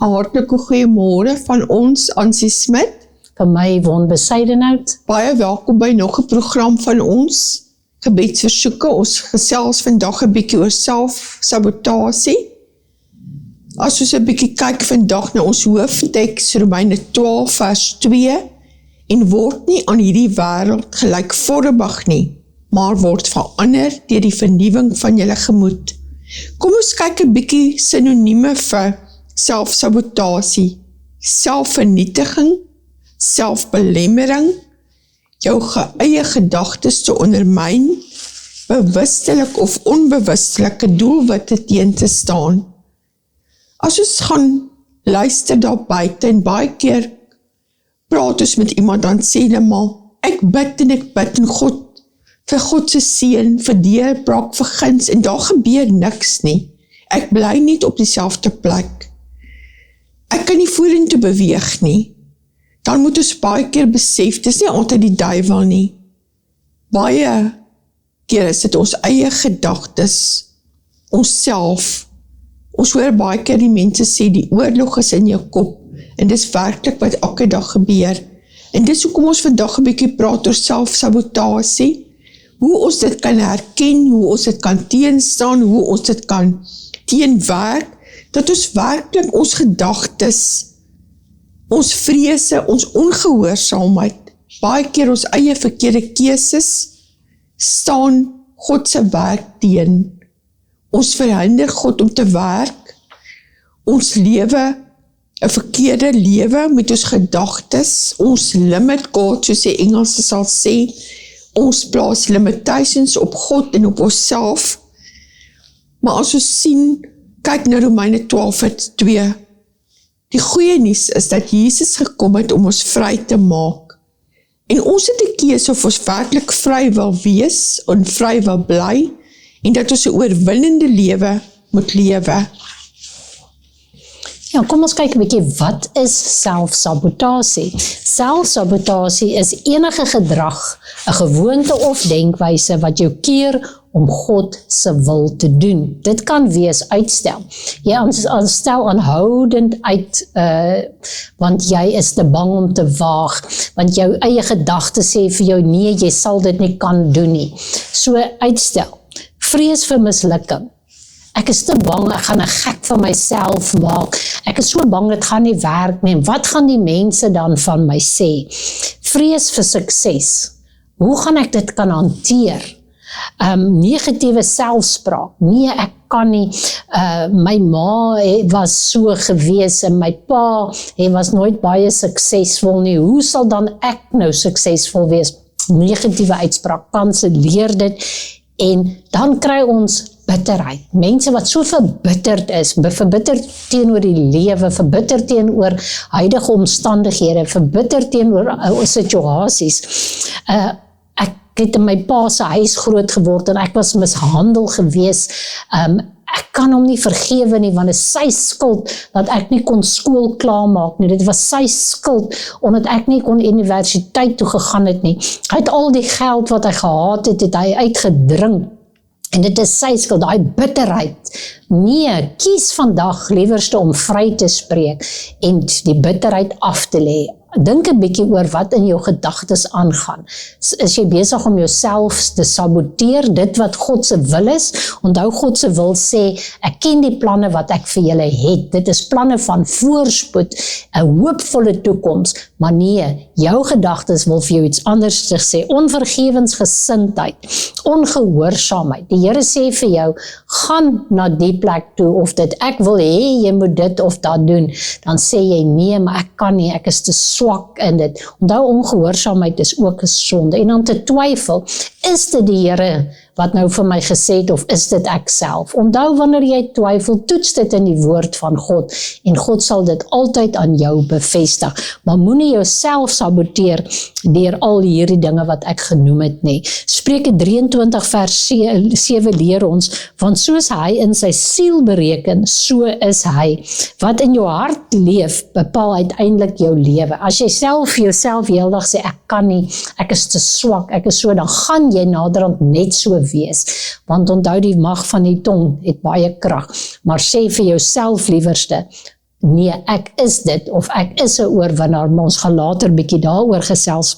hartlike goeiemôre van ons, Ansie Smit. Van my Yvonne Besuidenhout. Baie welkom by nog 'n program van ons, Gebedsversoeke. Ons gesels vandag 'n bietjie oor selfsabotasie. As ons 'n bietjie kyk vandag na ons hoofteks, Romeine 12 vers 2, en word nie aan hierdie wêreld gelykvormig nie, maar word verander deur die vernuwing van julle gemoed. Kom ons kyk 'n bietjie sinonieme vir selfsabotasie: selfvernietiging, selfbelemmering, jou eie gedagtes te ondermyn, bewustelik of onbewustelike doelwitte teen te staan. As ons gaan luister daar buite en baie keer praat ons met iemand, dan sê hulle maar, ek bid en God, vir God se seën, vir deurbraak, vir guns, en daar gebeur niks nie. Ek bly net op dieselfde plek. Ek kan nie vorentoe beweeg nie. Dan moet ons baie keer besef, dis nie altyd die duiwel nie. Baie keer is dit ons eie gedagtes, onsself. Ons hoor baie keer die mense sê, die oorlog is in jou kop, en dis werklik wat elke dag gebeur. En dis hoekom ons vandag 'n bietjie praat oor selfsabotasie, hoe ons dit kan herken, hoe ons dit kan teenstaan, hoe ons dit kan teenwerk, dat ons werklik ons gedagtes, ons vrese, ons ongehoorsaamheid, baie keer ons eie verkeerde keuses, staan God se werk teen. Ons verhinder God om te werk, ons lewe 'n verkeerde lewe met ons gedagtes, ons limit God, soos die Engelse sal sê, ons plaas limitations op God en op onsself. Maar as ons sien, kyk na Romeine 12 vers 2, die goeie nuus is dat Jesus gekom het om ons vry te maak. En ons het 'n keuse of ons werklik vry wil wees en vry wil bly, en dat ons 'n oorwinnende lewe moet lewe. Ja, kom ons kyk 'n bietjie, wat is selfsabotasie? Selfsabotasie is enige gedrag, 'n gewoonte of denkwyse wat jou keer om God se wil te doen. Dit kan wees uitstel. Jy stel aanhoudend uit, want jy is te bang om te waag, want jou eie gedagtes sê vir jou, nee, jy sal dit nie kan doen nie. So uitstel. Vrees vir mislukking. Ek is te bang, ek gaan 'n gek van myself maak. Ek is so bang, dit gaan nie werk nie. Wat gaan die mense dan van my sê? Vrees vir sukses. Hoe gaan ek dit kan hanteer? Negatiewe selfspraak. Nee, ek kan nie. My ma was so gewees en my pa was nooit baie suksesvol nie. Hoe sal dan ek nou suksesvol wees? Negatiewe uitspraak, kanselleer dit. En dan kry ons bitterheid. Mense wat so verbitterd is, verbitterd teenoor die lewe, verbitterd teenoor huidige omstandighede, verbitterd teenoor situasies. Ek het in my pa se huis groot geword en ek was mishandel gewees. Ek kan hom nie vergewe nie, want dit is sy skuld dat ek nie kon skool klaarmaak nie. Dit was sy skuld omdat ek nie kon universiteit toe gegaan het nie. Hy het al die geld wat hy gehad het, het hy uitgedrink. En dit is sy skuld, daai bitterheid. Nee, kies vandag liewerste om vry te spreek en die bitterheid af te lê. Dink 'n bietjie oor wat in jou gedagtes aangaan. Is jy besig om jouself te saboteer, dit wat God se wil is? Onthou, God se wil sê, ek ken die planne wat ek vir julle het. Dit is planne van voorspoed, 'n hoopvolle toekoms. Maar nee, jou gedagtes wil vir jou iets anders sê. Onvergewensgesindheid, ongehoorsaamheid. Die Here sê vir jou, gaan na die plek toe, of dit ek wil hê jy moet dit of dat doen. Dan sê jy, nee, maar ek kan nie, ek is te swak in dit. Onthou, ongehoorsaamheid is ook 'n sonde. En dan te twyfel, is dit die Here wat nou vir my gesê het, of is dit ek self? Onthou, wanneer jy twyfel, toets dit in die woord van God, en God sal dit altyd aan jou bevestig. Maar moenie jouself saboteer deur al hierdie dinge wat ek genoem het nie. Spreuke 23 vers 7 leer ons, want soos hy in sy siel bereken, so is hy. Wat in jou hart leef, bepaal uiteindelik jou lewe. As jy self vir jouself heeldag sê, ek kan nie, ek is te swak, ek is so, dan gaan jy naderhand net so wees. Want onthou, die mag van die tong het baie krag. Maar sê vir jouself liewerste, nee, ek is dit, of ek is 'n oorwinnaar, maar ons gaan later bietjie daaroor gesels.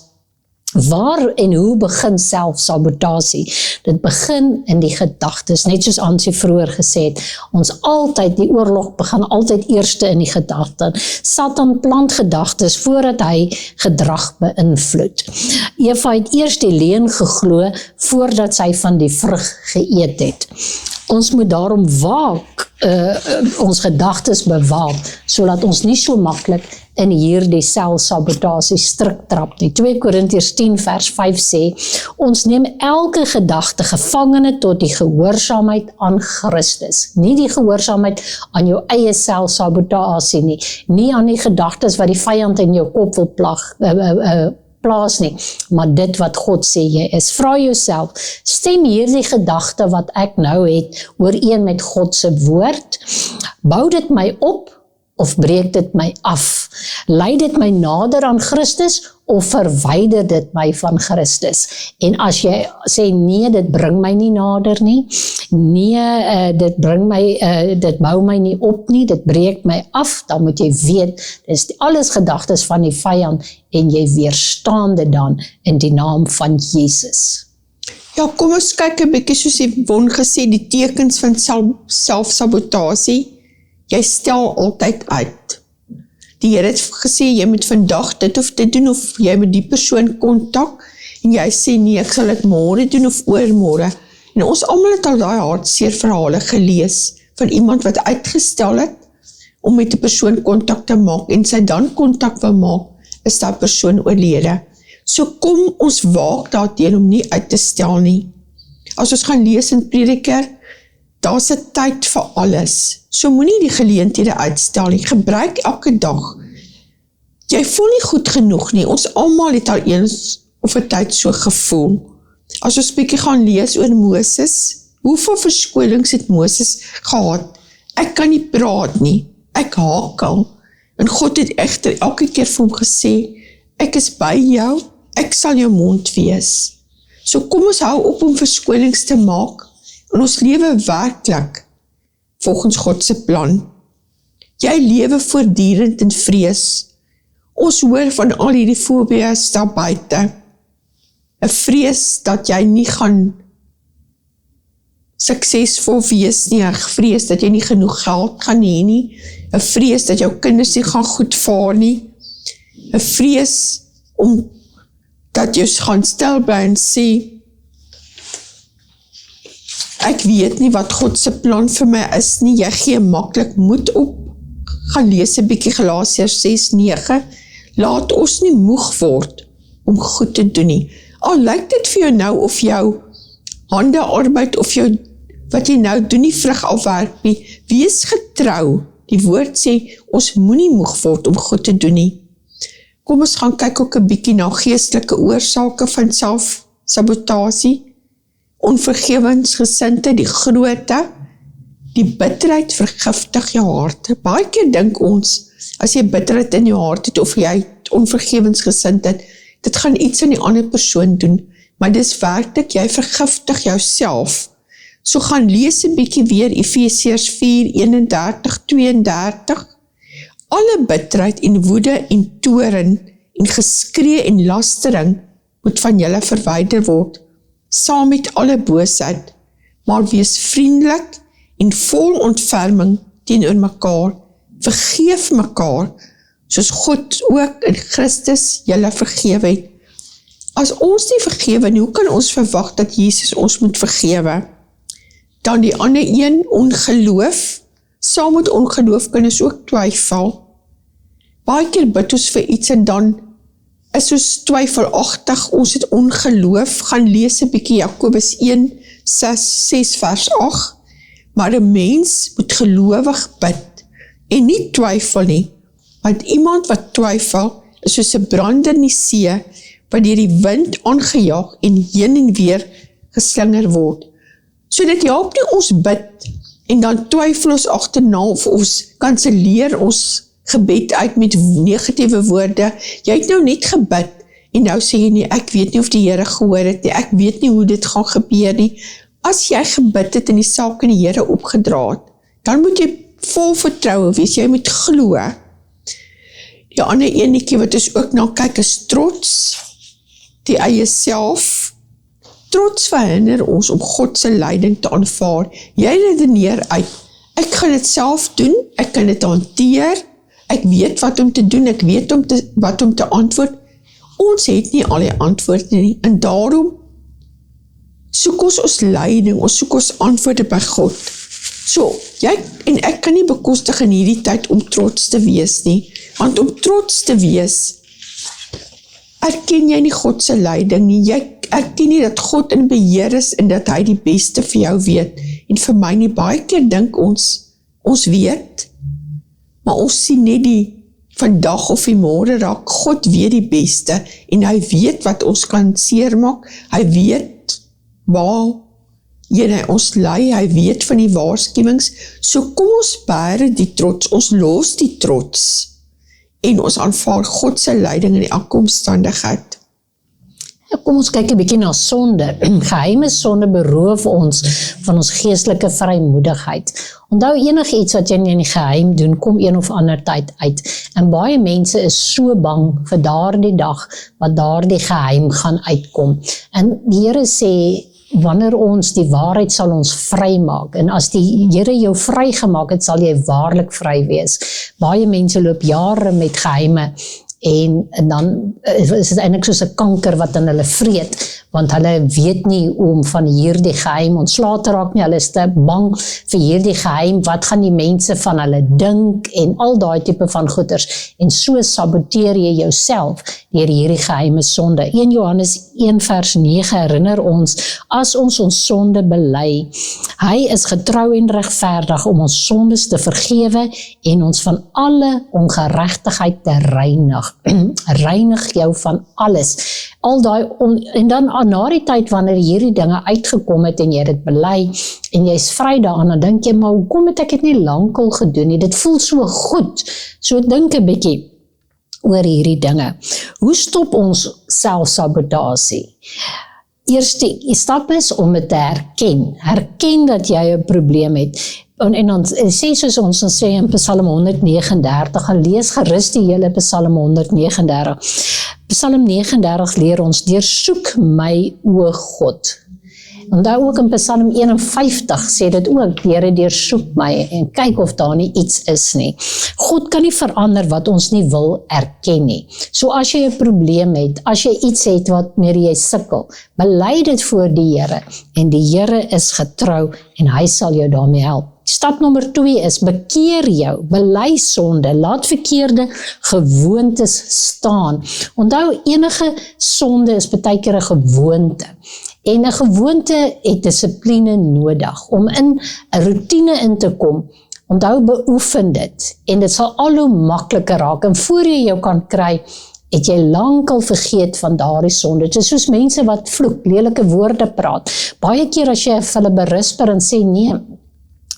Waar en hoe begin selfsabotasie? Dit begin in die gedagtes, net soos Ansie vroeër gesê het, die oorlog begin altyd eerste in die gedagte. Satan plant gedagtes voordat hy gedrag beïnvloed. Eva het eers die leuen geglo voordat sy van die vrug geëet het. Ons moet daarom waak, ons gedagtes bewaak, sodat ons nie so maklik in hierdie selfsabotasie strik trap nie. 2 Korintiërs 10 vers 5 sê, ons neem elke gedagte gevangene tot die gehoorsaamheid aan Christus. Nie die gehoorsaamheid aan jou eie selfsabotasie nie, nie aan die gedagtes wat die vyand in jou kop wil plaas nie, maar dit wat God sê jy is. Vra jouself, stem hierdie gedagte wat ek nou het ooreen met God se woord? Bou dit my op of breek dit my af? Lei dit my nader aan Christus of verwyder dit my van Christus? En as jy sê nee, dit bring my nie nader nie, nee, dit bou my nie op nie, dit breek my af, dan moet jy weet, dit is alles gedagtes van die vyand en jy weerstaan dit dan in die naam van Jesus. Ja, kom ons kyk 'n bietjie soos Yvonne gesê, die tekens van selfsabotasie. Jy stel altyd uit. Die Here het gesê, jy moet vandag dit of dit doen, of jy moet die persoon kontak, en jy sê, nee, ek sal dit môre doen of oormôre. En ons almal het al daai hartseer verhale gelees, van iemand wat uitgestel het, om met die persoon kontak te maak, en sy dan kontak wil maak, is daai persoon oorlede. So kom ons waak daarteen om nie uit te stel nie. As ons gaan lees in Prediker, daar's 'n tyd vir alles. So moenie die geleenthede uitstel nie. Gebruik elke dag. Jy voel nie goed genoeg nie. Ons almal het al eens of 'n tyd so gevoel. As ons bietjie gaan lees oor Moses, hoeveel verskolings het Moses gehad? Ek kan nie praat nie. Ek hakel. En God het egter elke keer vir hom gesê, ek is by jou, ek sal jou mond wees. So kom ons hou op om verskolings te maak, en ons lewe werklik volgens God se plan. Jy lewe voortdurend in vrees. Ons hoor van al hierdie fobies daar buite. 'n vrees dat jy nie gaan suksesvol wees nie, 'n vrees dat jy nie genoeg geld gaan hê nie, 'n vrees dat jou kinders nie gaan goed vaar nie, 'n vrees om dat jy gaan stil bly en sê, ek weet nie wat God se plan vir my is nie, jy gee maklik moed op. Gaan lees 'n bietjie Galasiërs 6:9. Laat ons nie moeg word om goed te doen nie. Al lyk dit vir jou nou of jou hande arbeid of jou wat jy nou doen nie vrug afwerk nie. Wees getrou. Die woord sê ons moenie moeg word om goed te doen nie. Kom ons gaan kyk ook 'n bietjie na geestelike oorsake van selfsabotasie. Onvergewensgesindheid, die grootte, die bitterheid vergiftig jou hart. Baie keer dink ons, as jy bitterheid in jou hart het, of jy onvergewensgesindheid, dit gaan iets aan die ander persoon doen, maar dis werklik, jy vergiftig jouself. So gaan lees 'n bietjie weer Efesiërs 4:31-32. Alle bitterheid en woede en toorn en geskree en lastering moet van julle verwyder word, saam met alle boosheid, maar wees vriendelik en vol ontferming teenoor mekaar, vergeef mekaar, soos God ook in Christus julle vergewe het. As ons nie vergewe nie, hoe kan ons verwag dat Jesus ons moet vergewe? Dan die ander een, ongeloof, saam met ongeloof kan ons ook twyfel. Baie keer bid ons vir iets en dan is ons twyfelagtig, ons het ongeloof. Gaan lees 'n bietjie Jakobus 1:6 vers 8. Maar 'n mens moet gelowig bid en nie twyfel nie, want iemand wat twyfel is soos 'n brander in die see wat deur die wind aangejaag en heen en weer geslinger word. So dit help nie ons bid en dan twyfel ons agterna of ons kanselleer ons gebed uit met negatiewe woorde. Jy het nou net gebid en nou sê jy nie, ek weet nie of die Here gehoor het nie, ek weet nie hoe dit gaan gebeur nie. As jy gebid het en die saak aan die Here opgedra het, dan moet jy vol vertroue wees, jy moet glo. Die ander enetjie wat ons ook na kyk is trots, die eie self. Trots verhinder ons om God se leiding te aanvaar. Jy redeneer uit, ek gaan dit self doen, ek kan dit hanteer, ek weet wat om te doen, ek weet wat om te antwoord. Ons het nie al die antwoorde nie, en daarom soek ons leiding, ons soek ons antwoorde by God. So, jy en ek kan nie bekostig in hierdie tyd om trots te wees nie, want om trots te wees, erken jy nie God se leiding nie, jy erken nie dat God in beheer is en dat hy die beste vir jou weet, en vir my nie, baie keer dink ons weet, maar ons sien net die vandag of die môre raak, God weet die beste, en hy weet wat ons kan seermaak, hy weet waar hy ons lei, hy weet van die waarskuwings, so kom ons bære die trots, ons los die trots, en ons aanvaar God se leiding in elke omstandigheid. Kom ons kyk 'n bietjie na sonde. Geheime sonde beroof ons van ons geestelike vrymoedigheid. Onthou enige iets wat jy in die geheim doen, kom een of ander tyd uit. En baie mense is so bang vir daardie dag, wat daardie geheim gaan uitkom. En die Here sê, wanneer ons die waarheid sal ons vry maak, en as die Here jou vry gemaak het, sal jy waarlik vry wees. Baie mense loop jare met geheime, en dan is dit eintlik soos 'n kanker wat in hulle vreet, want hulle weet nie om van hierdie geheim ontslae te raak nie, hulle is te bang vir hierdie geheim, wat gaan die mense van hulle dink, en al daai tipe van goeters, en so saboteer jy jouself deur hierdie geheime sonde. 1 Johannes 1 vers 9 herinner ons, as ons sonde bely, hy is getrou en regverdig om ons sondes te vergewe, en ons van alle ongeregtigheid te reinig. Reinig jou van alles. Al daai en dan na die tyd wanneer hierdie dinge uitgekom het en jy dit bely en jy's vry daaraan, dan dink jy, maar hoekom het ek dit nie lankal gedoen nie? Dit voel so goed. So dink 'n bietjie oor hierdie dinge. Hoe stop ons selfsabotasie? Eerste stap is om dit te herken. Herken dat jy 'n probleem het. En dan sê soos ons sê in Psalm 139, en lees gerus die hele Psalm 139. Psalm 39 leer ons, deursoek my o God. En daar ook in Psalm 51 sê dit ook, Here deursoek my en kyk of daar nie iets is nie. God kan nie verander wat ons nie wil erken nie. So as jy 'n probleem het, as jy iets het wat meer jy sukkel, bely dit voor die Here, en die Here is getrou en hy sal jou daarmee help. Stap nommer 2 is, bekeer jou, bely sonde, laat verkeerde gewoontes staan. Onthou, enige sonde is baie keer 'n gewoonte. En 'n gewoonte het dissipline nodig, om in 'n roetine in te kom. Onthou, beoefen dit, en dit sal al hoe makliker raak, en voor jy jou kan kry, het jy lankal vergeet van daardie sonde. Dit is soos mense wat vloek, lelike woorde praat. Baie keer as jy vir hulle berisper en sê, nee,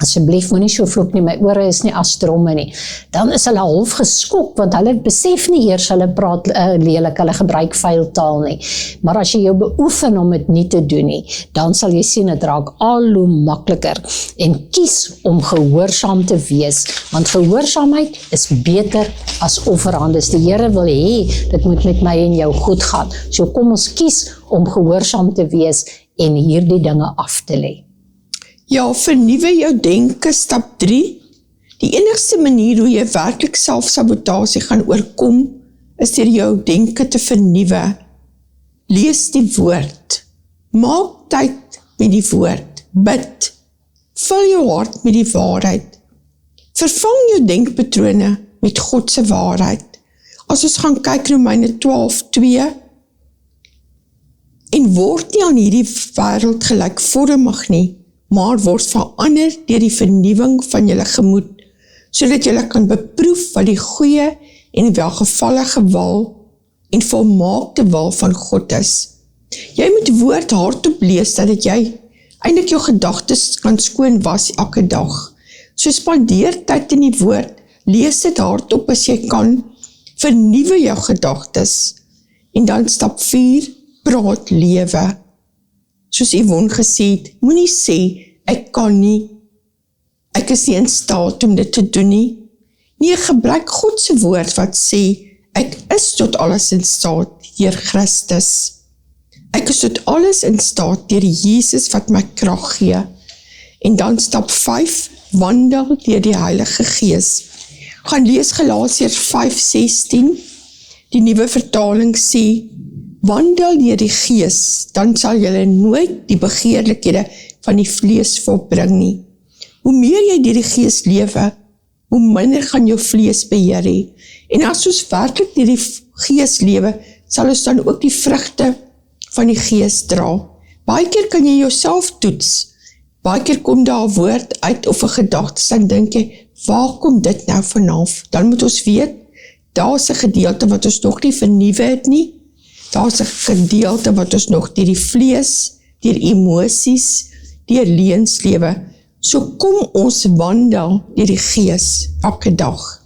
asseblief moenie so vloek nie, my ore is nie as tromme nie, dan is hulle half geskok, want hulle besef nie eers hulle praat lelik, hulle gebruik vuil taal nie. Maar as jy jou beoefen om dit nie te doen nie, dan sal jy sien dit raak al hoe makliker, en kies om gehoorsaam te wees, want gehoorsaamheid is beter as offerhandes. Die Here wil hê dit moet met my en jou goed gaan. So kom ons kies om gehoorsaam te wees en hierdie dinge af te lê. Ja, vernuwe jou denke, stap 3. Die enigste manier hoe jy werklik selfsabotasie gaan oorkom, is deur jou denke te vernuwe. Lees die woord. Maak tyd met die woord. Bid. Vul jou hart met die waarheid. Vervang jou denkpatrone met God se waarheid. As ons gaan kyk Romeine 12:2, en word nie aan hierdie wêreld gelykvormig nie, maar word verander deur die vernuwing van julle gemoed, sodat julle kan beproef wat die goeie en welgevallige wil en volmaakte wil van God is. Jy moet woord hardop lees, dat jy eintlik jou gedagtes kan skoon was elke dag. So spandeer tyd in die woord, lees dit hardop as jy kan, vernuwe jou gedagtes, en dan stap 4, praat lewe. Soos Yvonne gesê het, moenie sê, ek ek is nie in staat om dit te doen nie. Nee, gebruik God se woord wat sê, ek is tot alles in staat deur Christus. Ek is tot alles in staat deur Jesus wat my krag gee. En dan stap 5, wandel deur die Heilige Gees. Gaan lees Galasiërs 5:16, die nuwe vertaling sê, wandel deur die Gees, dan sal julle nooit die begeerlikhede van die vlees volbring nie. Hoe meer jy deur die Gees lewe, hoe minder gaan jou vlees beheer hê. En as ons werklik deur die Gees lewe, sal ons dan ook die vrugte van die Gees dra. Baie keer kan jy jouself toets. Baie keer kom daar 'n woord uit of 'n gedagte, dan dink jy, waar kom dit nou vanaf? Dan moet ons weet, daar is 'n gedeelte wat ons nog nie vernuwe het nie. Daar is 'n gedeelte wat ons nog deur die vlees, deur emosies, deur leuns lewe. So kom ons wandel deur die Gees elke dag.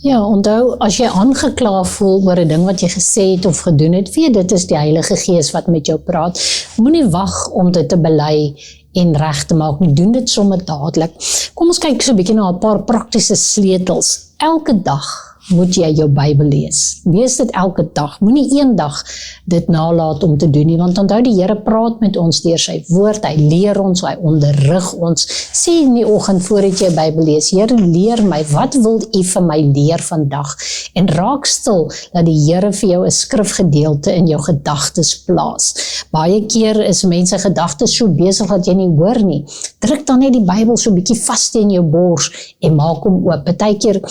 Ja, onthou, as jy aangekla voel oor 'n ding wat jy gesê het of gedoen het, weet dit is die Heilige Gees wat met jou praat. Moenie wag om dit te bely en reg te maak nie, doen dit sommer dadelik. Kom ons kyk so 'n bietjie na 'n paar praktiese sleutels. Elke dag moet jy jou Bybel lees. Lees dit elke dag. Moenie een dag dit nalat om te doen nie, want onthou die Here praat met ons deur sy woord, hy leer ons, hy onderrig ons. Sê in die oggend voordat jy Bybel lees, Here, leer my, wat wil U vir my leer vandag? En raak stil dat die Here vir jou 'n skrifgedeelte in jou gedagtes plaas. Baie keer is mense gedagtes so besig dat jy nie hoor nie. Druk dan net die Bybel so 'n bietjie vas teen jou bors en maak hom oop. Partykeer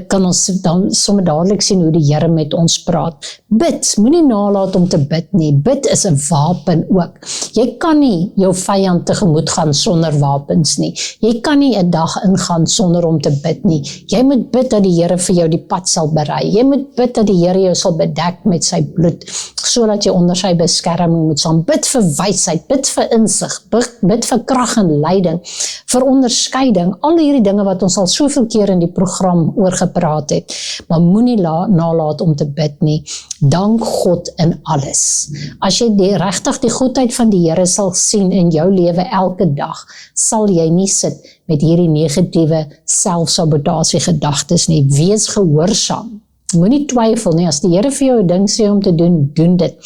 kan ons dan sommer dadelik sien hoe die Here met ons praat. Bid, moenie nalat om te bid nie. Bid is 'n wapen ook. Jy kan nie jou vyand tegemoet gaan sonder wapens nie. Jy kan nie 'n dag ingaan sonder om te bid nie. Jy moet bid dat die Here vir jou die pad sal berei. Jy moet bid dat die Here jou sal bedek met sy bloed, sodat jy onder sy beskerming moet staan. Bid vir wysheid, bid vir insig, bid vir krag en leiding, vir onderskeiding, al hierdie dinge wat ons al soveel keer in die program oor gepraat het. Maar moenie nalat om te bid nie. Dank God in alles. As jy regtig die goedheid van die Here sal sien in jou lewe elke dag, sal jy nie sit met hierdie negatiewe selfsabotasie gedagtes nie. Wees gehoorsaam. Moenie twyfel nie, as die Here vir jou 'n ding sê om te doen, doen dit.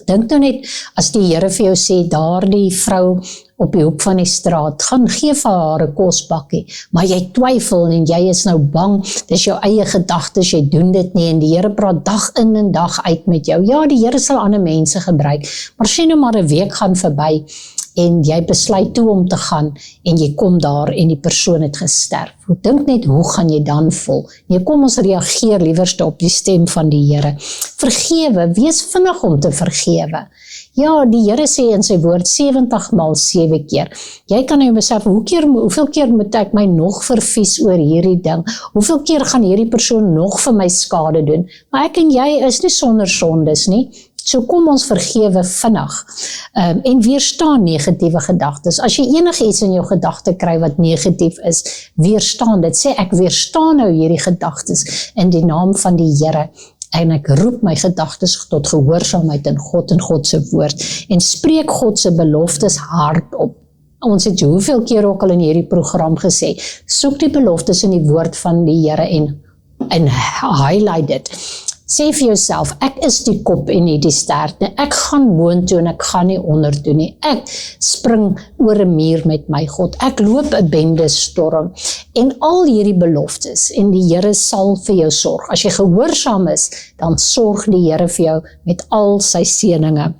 Dink nou net, as die Here vir jou sê, daardie vrou op die hoek van die straat, gaan gee vir haar 'n kosbakkie, maar jy twyfel en jy is nou bang, dis jou eie gedagtes, jy doen dit nie, en die Here praat dag in en dag uit met jou. Ja, die Here sal ander mense gebruik, maar sien nou maar 'n week gaan verby, en jy besluit toe om te gaan, en jy kom daar en die persoon het gesterf. Dink net, hoe gaan jy dan voel? Nee, kom ons reageer liewerste op die stem van die Here. Vergewe, wees vinnig om te vergewe. Ja, die Here sê in sy woord 70 maal 7 keer. Jy kan nou besef, hoeveel keer moet ek my nog vervies oor hierdie ding? Hoeveel keer gaan hierdie persoon nog vir my skade doen? Maar ek en jy is nie sonder sondes nie. So kom ons vergewe vinnig en weerstaan negatiewe gedagtes. As jy enigiets in jou gedagte kry wat negatief is, weerstaan dit. Sê ek weerstaan nou hierdie gedagtes in die naam van die Here. En ek roep my gedagtes tot gehoorsaamheid in God se woord. En spreek God se beloftes hardop. Ons het hoeveel keer ook al in hierdie program gesê, soek die beloftes in die woord van die Here en highlight dit. Sê vir jouself, ek is die kop en nie die stert nie. Ek gaan boontoe en ek gaan nie ondertoe nie. Ek spring oor 'n muur met my God. Ek loop 'n bende storm. En al hierdie beloftes, en die Here sal vir jou sorg. As jy gehoorsaam is, dan sorg die Here vir jou met al sy seëninge.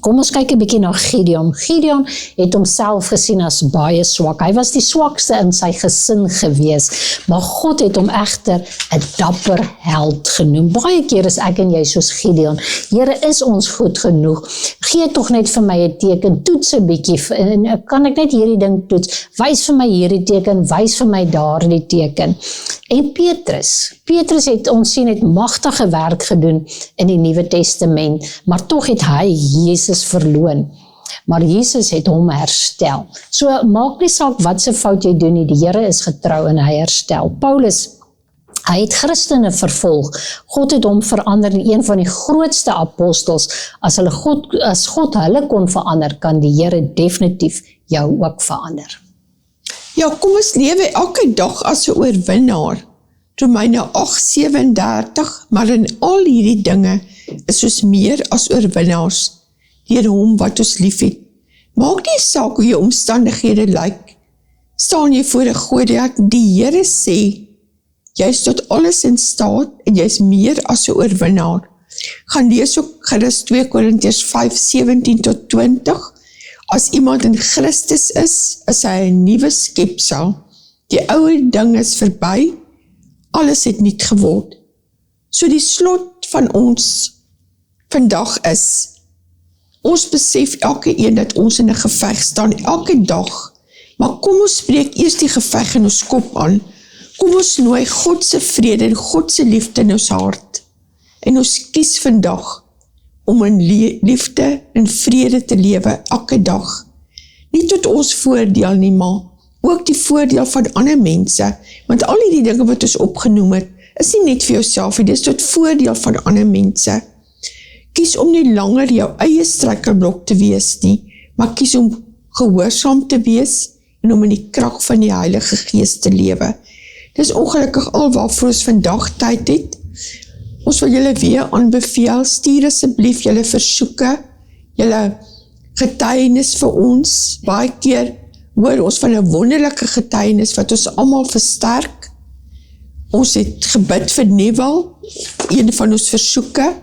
Kom ons kyk 'n bietjie na Gideon. Gideon het homself gesien as baie swak. Hy was die swakste in sy gesin gewees, maar God het hom egter 'n dapper held genoem. Baie keer is ek en jy soos Gideon. Here, is ons goed genoeg? Gee tog net vir my 'n teken, toets 'n bietjie, en kan ek net hierdie ding toets? Wys vir my hierdie teken, wys vir my daardie teken. En Petrus het ons sien, het magtige werk gedoen in die Nuwe Testament, maar tog het hy Jesus verloon. Maar Jesus het hom herstel. So maak nie saak wat se fout jy doen nie, die Here is getrou en hy herstel. Paulus, hy het Christene vervolg. God het hom verander in een van die grootste apostels. As God hulle kon verander, kan die Here definitief jou ook verander. Ja, kom ons lewe elke dag as 'n oorwinnaar. Romeine 8:37, maar in al hierdie dinge is ons meer as oorwinnaars deur hom wat ons liefhet. Maak nie saak hoe jou omstandighede lyk. Staan jy voor 'n Goliat, die Here sê, jy is tot alles in staat en jy is meer as 'n oorwinnaar. Gaan lees ook gerus 2 Korintiërs 5:17-20. As iemand in Christus is hy 'n nuwe skepsel. Die ou ding is verby, alles het nuut geword. So die slot van ons vandag is, ons besef elke een dat ons in 'n geveg staan, elke dag, maar kom ons spreek eers die geveg in ons kop aan. Kom ons nooi God se vrede en God se liefde in ons hart. En ons kies vandag om in liefde en vrede te lewe elke dag. Nie tot ons voordeel nie, maar ook die voordeel van ander mense, want al die dinge wat ons opgenoem het, is nie net vir jouself, dit is tot voordeel van ander mense. Kies om nie langer jou eie struikelblok te wees nie, maar kies om gehoorsaam te wees en om in die krag van die Heilige Gees te lewe. Dis ongelukkig al waarvoor ons vandag tyd het. Ons wil julle weer aanbeveel, stuur asseblief julle versoeke, julle getuienis vir ons. Baie keer hoor ons van 'n wonderlike getuienis wat ons almal versterk. Ons het gebid vir Neville, een van ons versoeke,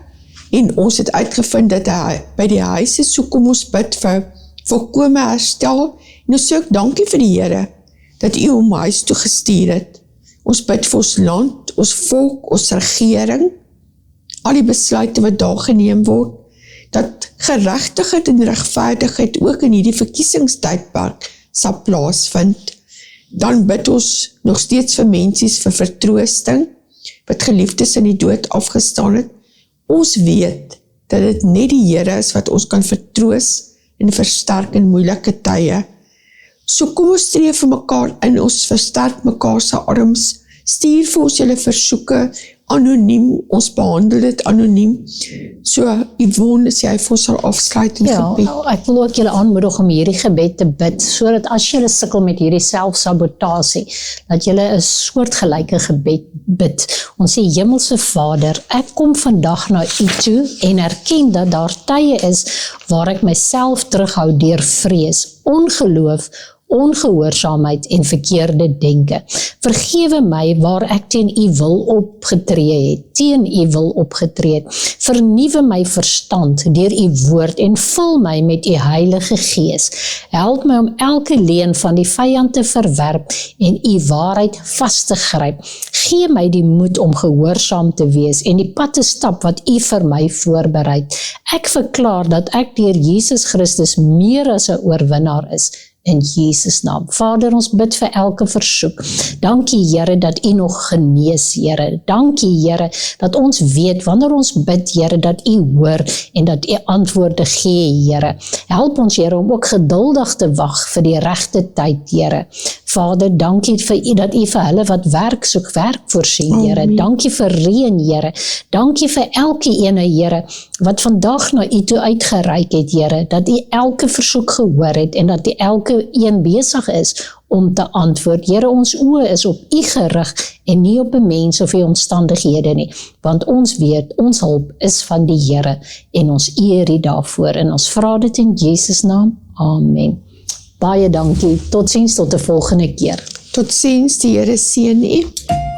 en ons het uitgevind dat hy by die huis is, so kom ons bid vir volkome herstel, en ons sê ook dankie vir die Here, dat U hom huis toe gestuur het. Ons bid vir ons land, ons volk, ons regering, al die besluite wat daar geneem word, dat geregtigheid en regverdigheid ook in hierdie verkiesingstydperk sal plaasvind. Dan bid ons nog steeds vir mensies vir vertroosting, wat geliefdes in die dood afgestaan het. Ons weet dat dit net die Here is wat ons kan vertroos en versterk in moeilike tye. So kom ons streef vir mekaar in, ons versterk mekaar se arms, stuur vir ons julle versoeke anoniem, ons behandel dit anoniem. So Yvonne, as jy vir ons sal afsluit in gebed. Ek wil ook julle aanmoedig om hierdie gebed te bid, sodat as julle sukkel met hierdie selfsabotasie, dat julle 'n soortgelyke gebed bid. Ons sê, Hemelse Vader, ek kom vandag na U toe en erken dat daar tye is waar ek myself terughou deur vrees, ongeloof, ongehoorsaamheid en verkeerde denke. Vergewe my waar ek teen U wil opgetree het, Vernuwe my verstand deur U woord en vul my met U Heilige Gees. Help my om elke leuen van die vyand te verwerp en U waarheid vas te gryp. Gee my die moed om gehoorsaam te wees en die pad te stap wat U vir my voorberei. Ek verklaar dat ek deur Jesus Christus meer as 'n oorwinnaar is. In Jesus naam. Vader, ons bid vir elke versoek. Dankie Here dat U nog genees, Here. Dankie Here dat ons weet wanneer ons bid, Here, dat U hoor en dat U antwoorde gee, Here. Help ons, Here, om ook geduldig te wag vir die regte tyd, Here. Vader, dankie vir U dat U vir hulle wat werk soek, werk voorsien, Here. Dankie vir reën, Here. Dankie vir elke ene, Here, wat vandag na U toe uitgereik het, Here, dat U elke versoek gehoor het en dat U elke een besig is om te antwoord. Here, ons oë is op U gerig en nie op 'n mens of die omstandighede nie, want ons weet, ons hulp is van die Here en ons eer U daarvoor en ons vra dit in Jesus naam. Amen. Baie dankie. Totsiens tot 'n volgende keer. Totsiens, die Here seën U.